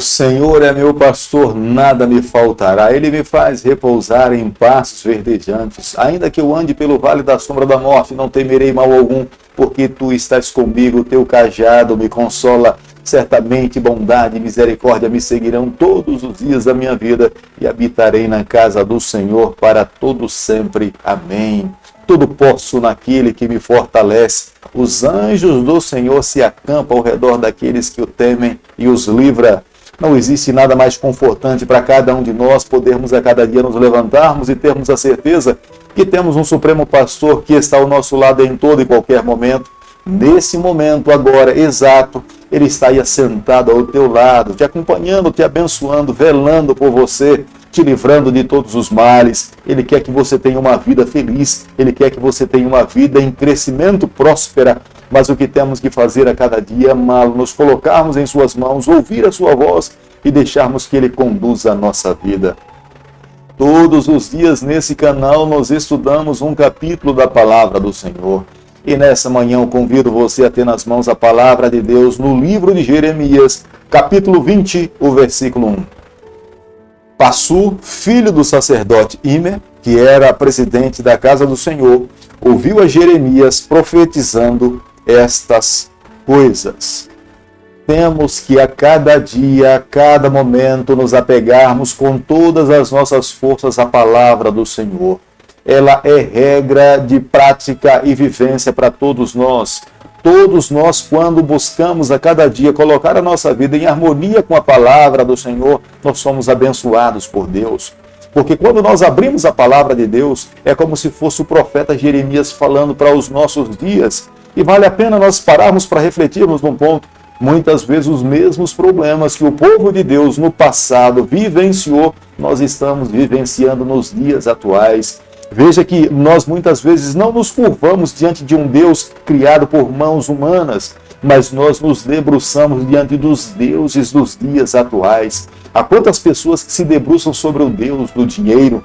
Senhor é meu pastor, nada me faltará. Ele me faz repousar em pastos verdejantes. Ainda que eu ande pelo vale da sombra da morte, não temerei mal algum, porque tu estás comigo, o teu cajado me consola. Certamente bondade e misericórdia me seguirão todos os dias da minha vida e habitarei na casa do Senhor para todo sempre. Amém. Tudo posso naquele que me fortalece. Os anjos do Senhor se acampam ao redor daqueles que o temem e os livra. Não existe nada mais confortante para cada um de nós podermos a cada dia nos levantarmos e termos a certeza que temos um Supremo Pastor que está ao nosso lado em todo e qualquer momento. Nesse momento, agora, exato, Ele está aí assentado ao teu lado, te acompanhando, te abençoando, velando por você, te livrando de todos os males. Ele quer que você tenha uma vida feliz, Ele quer que você tenha uma vida em crescimento próspera, mas o que temos que fazer a cada dia é amá-lo, nos colocarmos em suas mãos, ouvir a sua voz e deixarmos que Ele conduza a nossa vida. Todos os dias nesse canal nós estudamos um capítulo da Palavra do Senhor. E nessa manhã eu convido você a ter nas mãos a Palavra de Deus no livro de Jeremias, capítulo 20, o versículo 1. Passu, filho do sacerdote Imer, que era presidente da casa do Senhor, ouviu a Jeremias profetizando estas coisas. Temos que a cada dia, a cada momento, nos apegarmos com todas as nossas forças à palavra do Senhor. Ela é regra de prática e vivência para todos nós. Todos nós, quando buscamos a cada dia colocar a nossa vida em harmonia com a palavra do Senhor, nós somos abençoados por Deus. Porque quando nós abrimos a palavra de Deus, é como se fosse o profeta Jeremias falando para os nossos dias. E vale a pena nós pararmos para refletirmos num ponto. Muitas vezes os mesmos problemas que o povo de Deus no passado vivenciou, nós estamos vivenciando nos dias atuais. Veja que nós muitas vezes não nos curvamos diante de um Deus criado por mãos humanas, mas nós nos debruçamos diante dos deuses dos dias atuais. Há quantas pessoas que se debruçam sobre o Deus do dinheiro,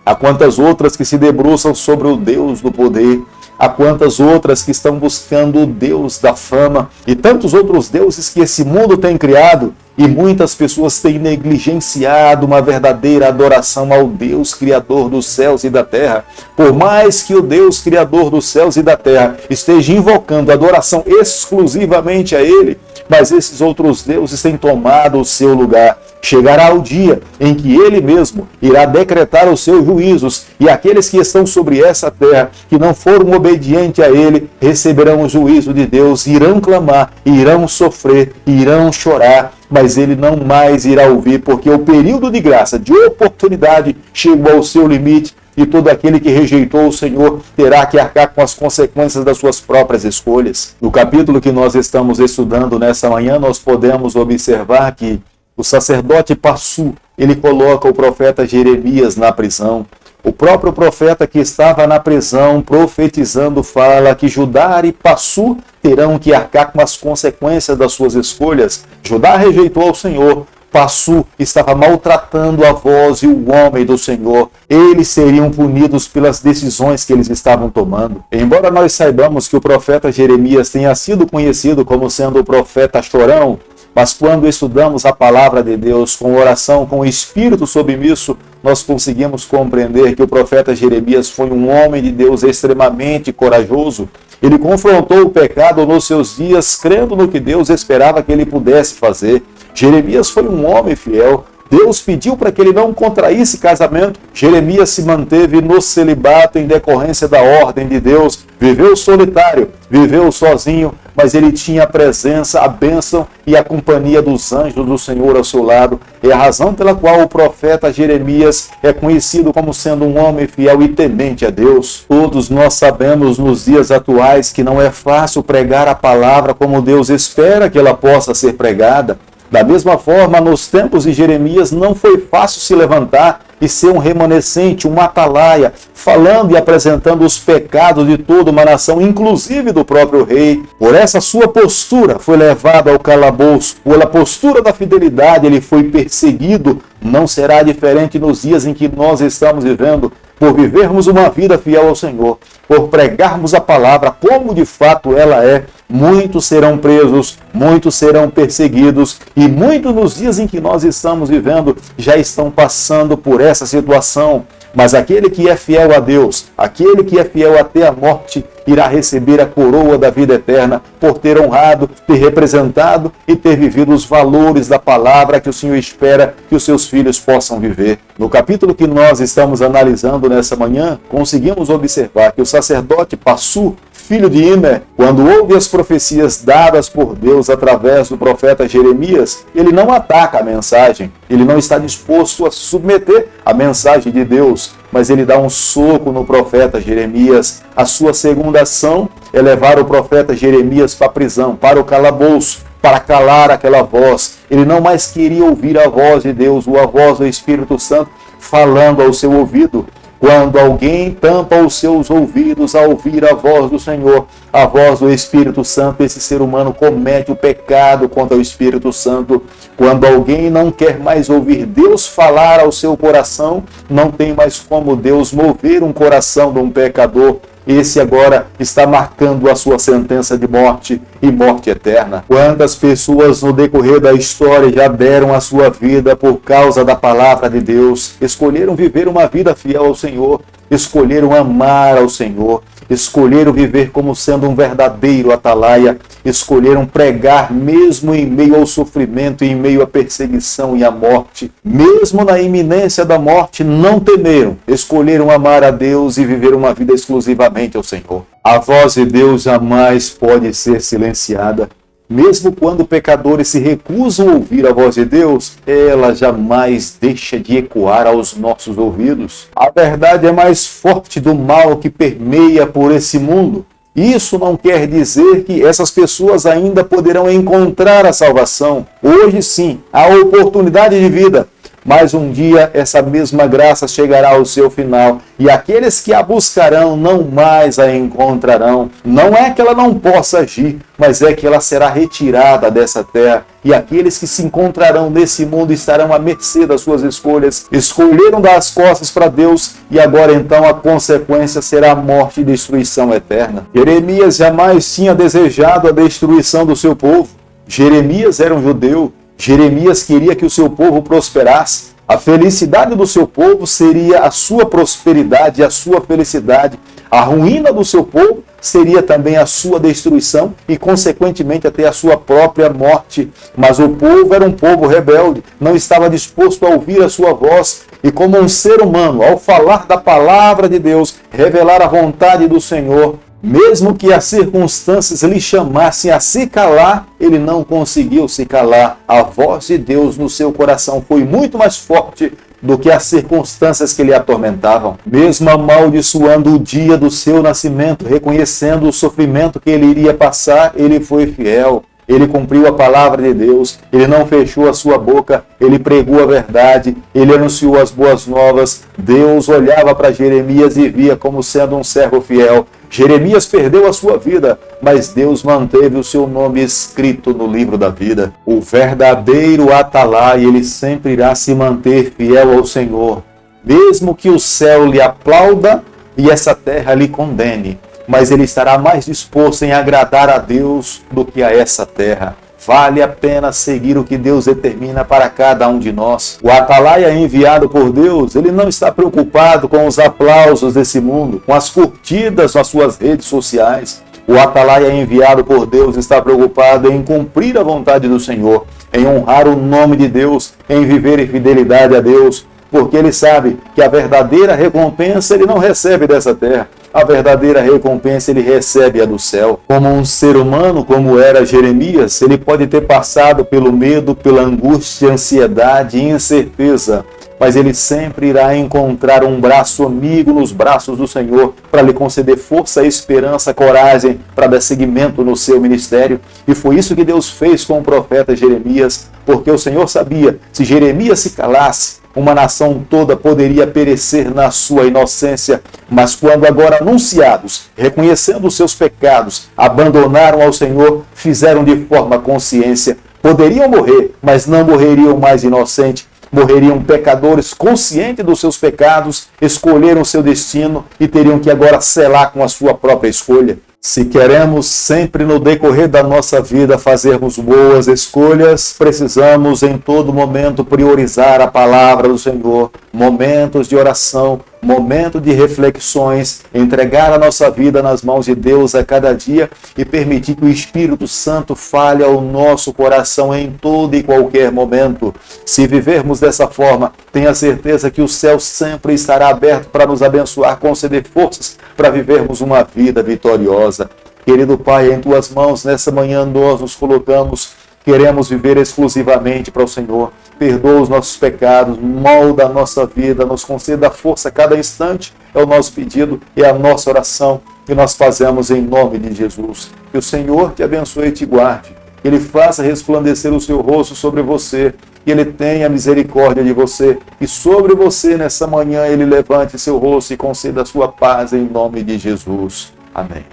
há quantas outras que se debruçam sobre o Deus do poder, há quantas outras que estão buscando o Deus da fama e tantos outros deuses que esse mundo tem criado. E muitas pessoas têm negligenciado uma verdadeira adoração ao Deus Criador dos céus e da terra. Por mais que o Deus Criador dos céus e da terra esteja invocando adoração exclusivamente a Ele, mas esses outros deuses têm tomado o seu lugar. Chegará o dia em que Ele mesmo irá decretar os seus juízos, e aqueles que estão sobre essa terra, que não foram obedientes a Ele, receberão o juízo de Deus, irão clamar, irão sofrer, irão chorar, mas Ele não mais irá ouvir, porque o período de graça, de oportunidade, chegou ao seu limite, e todo aquele que rejeitou o Senhor terá que arcar com as consequências das suas próprias escolhas. No capítulo que nós estamos estudando nessa manhã, nós podemos observar que o sacerdote Passu, ele coloca o profeta Jeremias na prisão. O próprio profeta que estava na prisão profetizando fala que Judá e Passu terão que arcar com as consequências das suas escolhas. Judá rejeitou ao Senhor, Passu estava maltratando a voz e o homem do Senhor. Eles seriam punidos pelas decisões que eles estavam tomando. Embora nós saibamos que o profeta Jeremias tenha sido conhecido como sendo o profeta chorão, mas quando estudamos a palavra de Deus com oração, com o espírito submisso, nós conseguimos compreender que o profeta Jeremias foi um homem de Deus extremamente corajoso. Ele confrontou o pecado nos seus dias, crendo no que Deus esperava que ele pudesse fazer. Jeremias foi um homem fiel. Deus pediu para que ele não contraísse casamento. Jeremias se manteve no celibato em decorrência da ordem de Deus. Viveu solitário, viveu sozinho, mas ele tinha a presença, a bênção e a companhia dos anjos do Senhor ao seu lado. É a razão pela qual o profeta Jeremias é conhecido como sendo um homem fiel e temente a Deus. Todos nós sabemos nos dias atuais que não é fácil pregar a palavra como Deus espera que ela possa ser pregada. Da mesma forma, nos tempos de Jeremias não foi fácil se levantar e ser um remanescente, um atalaia, falando e apresentando os pecados de toda uma nação, inclusive do próprio rei. Por essa sua postura, foi levado ao calabouço. Pela postura da fidelidade, ele foi perseguido. Não será diferente nos dias em que nós estamos vivendo. por vivermos uma vida fiel ao Senhor, por pregarmos a palavra como de fato ela é, muitos serão presos, muitos serão perseguidos e muitos nos dias em que nós estamos vivendo já estão passando por essa situação. Mas aquele que é fiel a Deus, aquele que é fiel até a morte, irá receber a coroa da vida eterna por ter honrado, ter representado e ter vivido os valores da palavra que o Senhor espera que os seus filhos possam viver. No capítulo que nós estamos analisando nessa manhã, conseguimos observar que o sacerdote Passu, filho de Imer, quando ouve as profecias dadas por Deus através do profeta Jeremias, ele não ataca a mensagem, ele não está disposto a submeter a mensagem de Deus, mas ele dá um soco no profeta Jeremias. A sua segunda ação é levar o profeta Jeremias para a prisão, para o calabouço, para calar aquela voz. Ele não mais queria ouvir a voz de Deus, ou a voz do Espírito Santo falando ao seu ouvido. Quando alguém tampa os seus ouvidos a ouvir a voz do Senhor, a voz do Espírito Santo, esse ser humano comete o pecado contra o Espírito Santo. Quando alguém não quer mais ouvir Deus falar ao seu coração, não tem mais como Deus mover um coração de um pecador. Esse agora está marcando a sua sentença de morte e morte eterna. Quantas pessoas no decorrer da história já deram a sua vida por causa da palavra de Deus, escolheram viver uma vida fiel ao Senhor, escolheram amar ao Senhor, escolheram viver como sendo um verdadeiro atalaia, escolheram pregar mesmo em meio ao sofrimento, em meio à perseguição e à morte. Mesmo na iminência da morte, não temeram, escolheram amar a Deus e viver uma vida exclusivamente ao Senhor. A voz de Deus jamais pode ser silenciada. Mesmo quando pecadores se recusam a ouvir a voz de Deus, ela jamais deixa de ecoar aos nossos ouvidos. A verdade é mais forte do mal que permeia por esse mundo. Isso não quer dizer que essas pessoas ainda poderão encontrar a salvação. Hoje sim, há oportunidade de vida. Mas um dia essa mesma graça chegará ao seu final e aqueles que a buscarão não mais a encontrarão. Não é que ela não possa agir, mas é que ela será retirada dessa terra. E aqueles que se encontrarão nesse mundo estarão à mercê das suas escolhas. Escolheram dar as costas para Deus e agora então a consequência será a morte e destruição eterna. Jeremias jamais tinha desejado a destruição do seu povo. Jeremias era um judeu. Jeremias queria que o seu povo prosperasse. A felicidade do seu povo seria a sua prosperidade e a sua felicidade. A ruína do seu povo seria também a sua destruição e, consequentemente, até a sua própria morte. Mas o povo era um povo rebelde, não estava disposto a ouvir a sua voz. E como um ser humano, ao falar da palavra de Deus, revelar a vontade do Senhor, mesmo que as circunstâncias lhe chamassem a se calar, ele não conseguiu se calar. A voz de Deus no seu coração foi muito mais forte do que as circunstâncias que lhe atormentavam. Mesmo amaldiçoando o dia do seu nascimento, reconhecendo o sofrimento que ele iria passar, ele foi fiel. Ele cumpriu a palavra de Deus, ele não fechou a sua boca, ele pregou a verdade, ele anunciou as boas novas. Deus olhava para Jeremias e via como sendo um servo fiel. Jeremias perdeu a sua vida, mas Deus manteve o seu nome escrito no livro da vida. O verdadeiro atalaia, ele sempre irá se manter fiel ao Senhor, mesmo que o céu lhe aplauda e essa terra lhe condene. Mas ele estará mais disposto em agradar a Deus do que a essa terra. Vale a pena seguir o que Deus determina para cada um de nós. O atalaia enviado por Deus, ele não está preocupado com os aplausos desse mundo, com as curtidas nas suas redes sociais. O atalaia enviado por Deus está preocupado em cumprir a vontade do Senhor, em honrar o nome de Deus, em viver em fidelidade a Deus, porque ele sabe que a verdadeira recompensa ele não recebe dessa terra. A verdadeira recompensa ele recebe a do céu. Como um ser humano, como era Jeremias, ele pode ter passado pelo medo, pela angústia, ansiedade e incerteza, mas ele sempre irá encontrar um braço amigo nos braços do Senhor para lhe conceder força, esperança, coragem para dar seguimento no seu ministério. E foi isso que Deus fez com o profeta Jeremias, porque o Senhor sabia, se Jeremias se calasse, uma nação toda poderia perecer na sua inocência, mas quando agora anunciados, reconhecendo os seus pecados, abandonaram ao Senhor, fizeram de forma consciência, poderiam morrer, mas não morreriam mais inocentes, morreriam pecadores conscientes dos seus pecados, escolheram o seu destino e teriam que agora selar com a sua própria escolha. Se queremos sempre no decorrer da nossa vida fazermos boas escolhas, precisamos em todo momento priorizar a palavra do Senhor, momentos de oração, momento de reflexões, entregar a nossa vida nas mãos de Deus a cada dia e permitir que o Espírito Santo fale ao nosso coração em todo e qualquer momento. Se vivermos dessa forma, tenha certeza que o céu sempre estará aberto para nos abençoar, conceder forças para vivermos uma vida vitoriosa. Querido Pai, em Tuas mãos, nessa manhã nós nos colocamos, queremos viver exclusivamente para o Senhor. Perdoa os nossos pecados, molda a nossa vida, nos conceda força a cada instante. É o nosso pedido, é a nossa oração que nós fazemos em nome de Jesus. Que o Senhor te abençoe e te guarde. Que Ele faça resplandecer o seu rosto sobre você. Que Ele tenha misericórdia de você. E sobre você nessa manhã Ele levante seu rosto e conceda a sua paz em nome de Jesus. Amém.